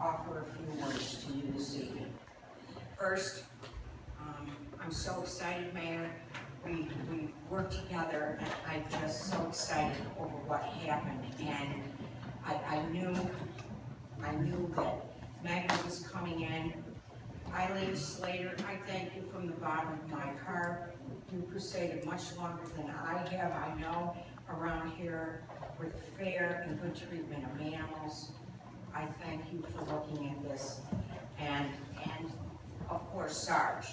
offer a few words to you this evening. First, I'm so excited, Mayor. We worked together, and I'm just so excited over what happened. And I knew that Maggie was coming in. Eileen Slater, I thank you from the bottom of my heart. You crusaded much longer than I have. I know around here with fair and good treatment of animals. I thank you for looking at this. And of course, Sarge,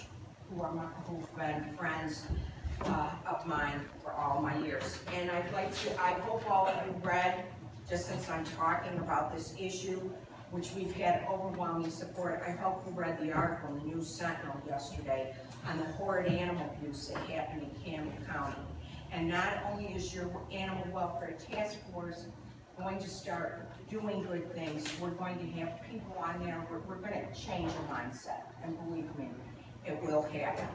who've been friends of mine for all my years. And I hope all of you read, just since I'm talking about this issue, which we've had overwhelming support. I hope you read the article in the News Sentinel yesterday on the horrid animal abuse that happened in Camden County. And not only is your Animal Welfare Task Force going to start doing good things, we're going to have people on there, we're going to change the mindset, and believe me, it will happen.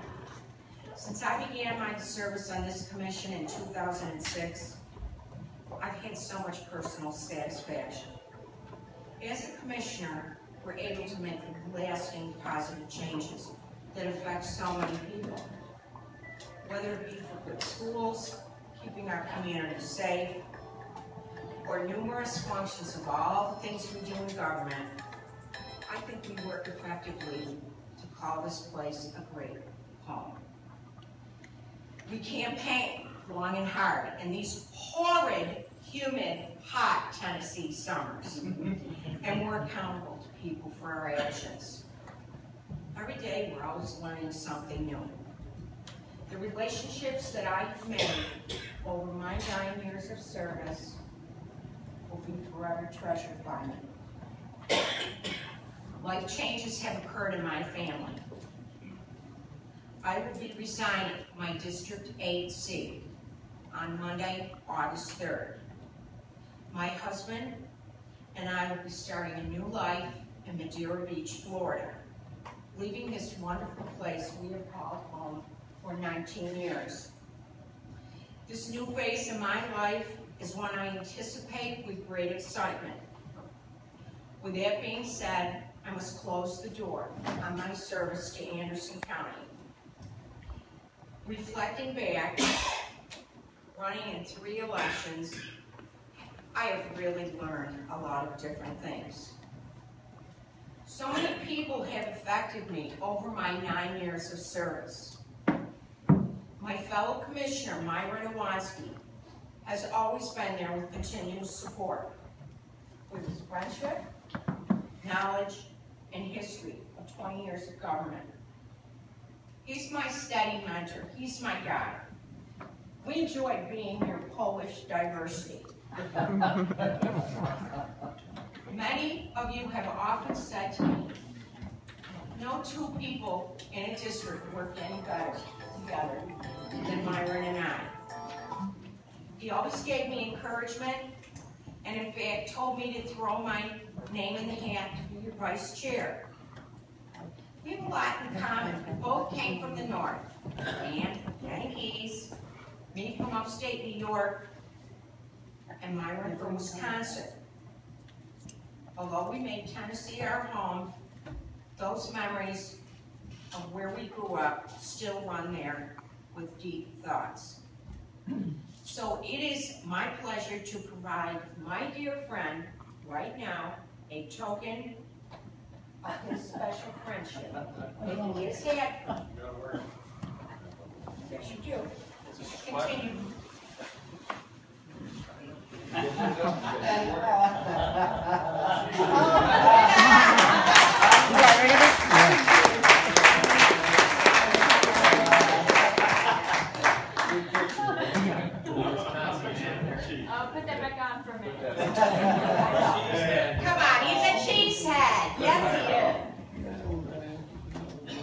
Since I began my service on this commission in 2006, I've had so much personal satisfaction. As a commissioner, we're able to make lasting positive changes that affect so many people. Whether it be for good schools, keeping our community safe, or numerous functions of all the things we do in government, I think we work effectively to call this place a great home. We campaign long and hard in these horrid, humid, hot Tennessee summers, and we're accountable to people for our actions. Every day, we're always learning something new. The relationships that I have made over my 9 years of service will be forever treasured by me. Life changes have occurred in my family. I will be resigning my District 8 seat on Monday, August 3rd. My husband and I will be starting a new life in Madeira Beach, Florida, leaving this wonderful place we have called home for 19 years. This new phase in my life is one I anticipate with great excitement. With that being said, I must close the door on my service to Anderson County. Reflecting back, running in 3 elections, I have really learned a lot of different things. So many people have affected me over my 9 years of service. My fellow commissioner, Myra Nowansky, has always been there with continuous support, with his friendship, knowledge, and history of 20 years of government. He's my steady mentor. He's my guide. We enjoy being your Polish diversity. Many of you have often said to me, no 2 people in a district work any better together than Myron and I. He always gave me encouragement, and in fact told me to throw my name in the hat to be your vice chair. We have a lot in common. We both came from the north. Dan, Yankees, me from upstate New York, and Myron from Wisconsin. Although we made Tennessee our home, those memories of where we grew up still run there with deep thoughts. So it is my pleasure to provide my dear friend right now a token of his special friendship. Making his hat. Yes, you do. Continue. Put that back on for a minute. Come on, he's a cheesehead. Yes, he is.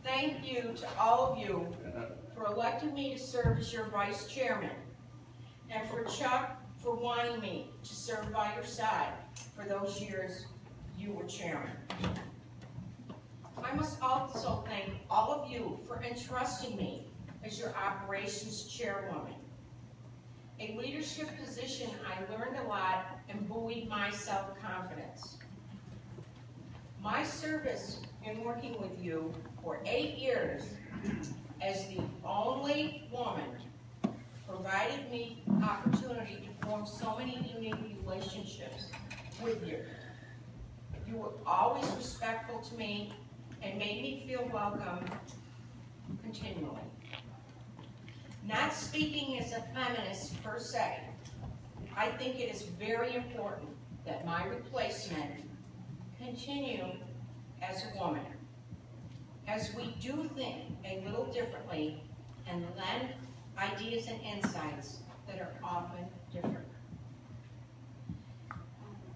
Thank you to all of you for electing me to serve as your vice chairman, and for Chuck for wanting me to serve by your side for those years you were chairman. I must also thank all of you for entrusting me as your operations chairwoman. A leadership position I learned a lot and buoyed my self-confidence. My service in working with you for 8 years as the only woman provided me opportunity to form so many unique relationships with you. You were always respectful to me and made me feel welcome continually. Not speaking as a feminist per se, I think it is very important that my replacement continue as a woman, as we do think a little differently and lend ideas and insights that are often different.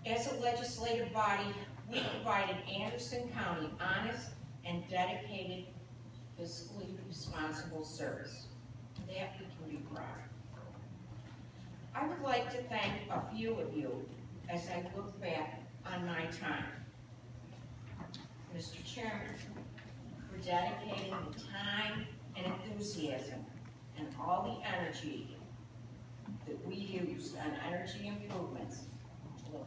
As a legislative body, we provided Anderson County honest and dedicated, fiscally responsible service. That we can be proud of. I would like to thank a few of you as I look back on my time. Mr. Chairman, for dedicating the time and enthusiasm and all the energy that we used on energy improvements for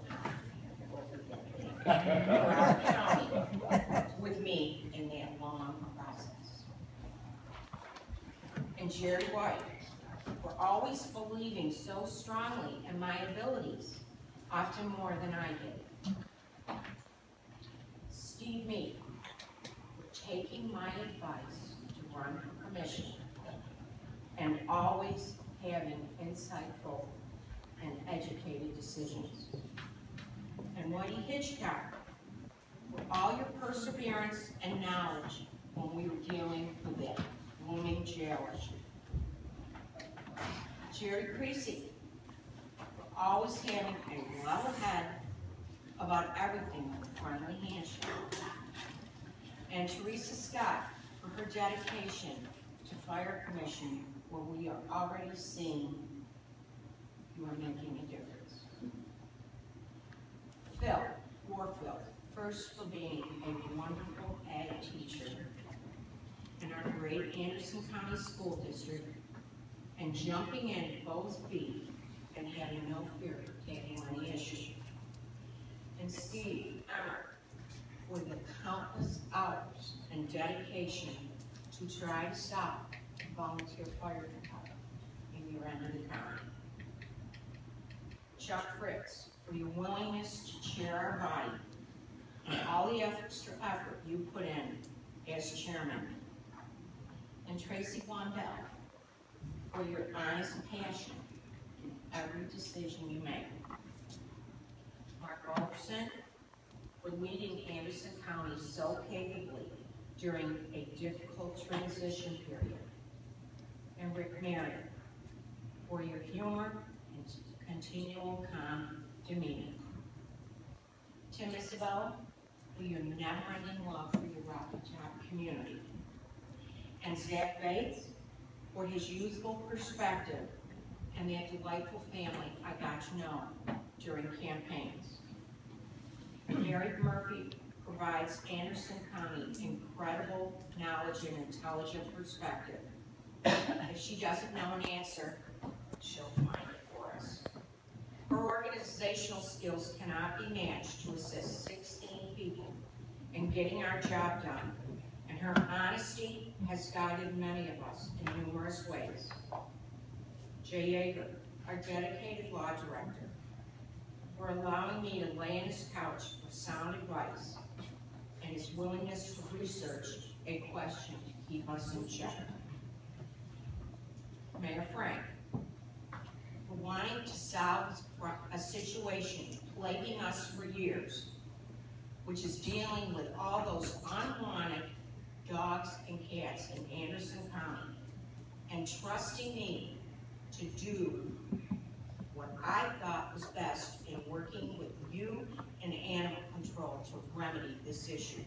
our county with me in that long process. And Jerry White, for always believing so strongly in my abilities, often more than I did. Steve Meek, for taking my advice to run for commission and always having insightful and educated decisions. And Whitey Hitchcock, for all your perseverance and knowledge when we were dealing with that looming jail issue. Jerry Creasy, for always having a level head about everything with a friendly handshake. And Teresa Scott, for her dedication to Fire Commission, where we are already seeing you are making a difference. Phil Warfield, first for being a wonderful ag teacher in our great Anderson County School District and jumping in both feet and having no fear of taking on the issue. And Steve Emmer, for the countless hours and dedication to try to stop the volunteer fire department in your end of the county. Chuck Fritz, for your willingness to chair our body and all the extra effort you put in as chairman. And Tracy Blondell, for your honest passion in every decision you make. Mark Roberson, for leading Anderson County so capably during a difficult transition period. And Rick Marion, for your humor and continual calm demeanor. Tim Isabella, for your never-ending love for your Rocky Top community. And Zach Bates, for his youthful perspective and that delightful family I got to know during campaigns. Mary Murphy provides Anderson County incredible knowledge and intelligent perspective. If she doesn't know an answer, she'll find it for us. Her organizational skills cannot be matched to assist 16 people in getting our job done, and her honesty has guided many of us in numerous ways. Jay Yeager, our dedicated law director, for allowing me to lay on his couch for sound advice and his willingness to research a question to keep us in check. Mayor Frank, for wanting to solve a situation plaguing us for years, which is dealing with all those unwanted dogs and cats in Anderson County, and trusting me to do what I thought was best in working with you and animal control to remedy this issue.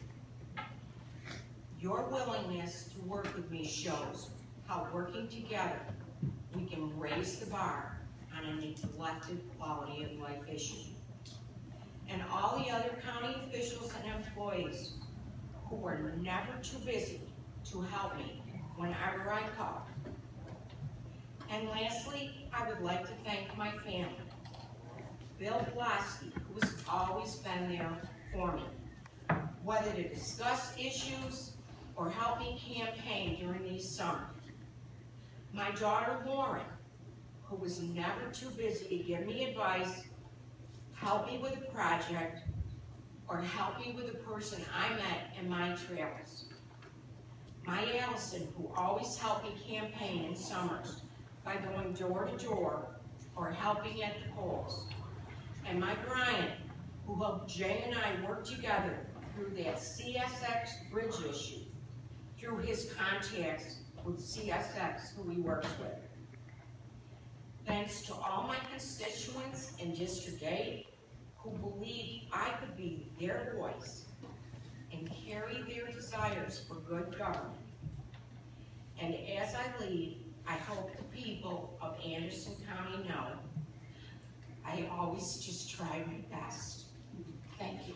Your willingness to work with me shows how working together we can raise the bar on a neglected quality of life issue. And all the other county officials and employees who were never too busy to help me whenever I called. And lastly, I would like to thank my family. Bill Biloski, who has always been there for me. whether to discuss issues or help me campaign during these summers. My daughter Lauren, who was never too busy to give me advice, help me with a project, or help me with a person I met in my travels. My Allison, who always helped me campaign in summers by going door to door or helping at the polls. And my Brian, who helped Jay and I work together through that CSX bridge issue, through his contacts with CSX, who he works with. Thanks to all my constituents in District 8 who believed I could be their voice and carry their desires for good government. And as I leave, I hope the people of Anderson County know I always just try my best. Thank you.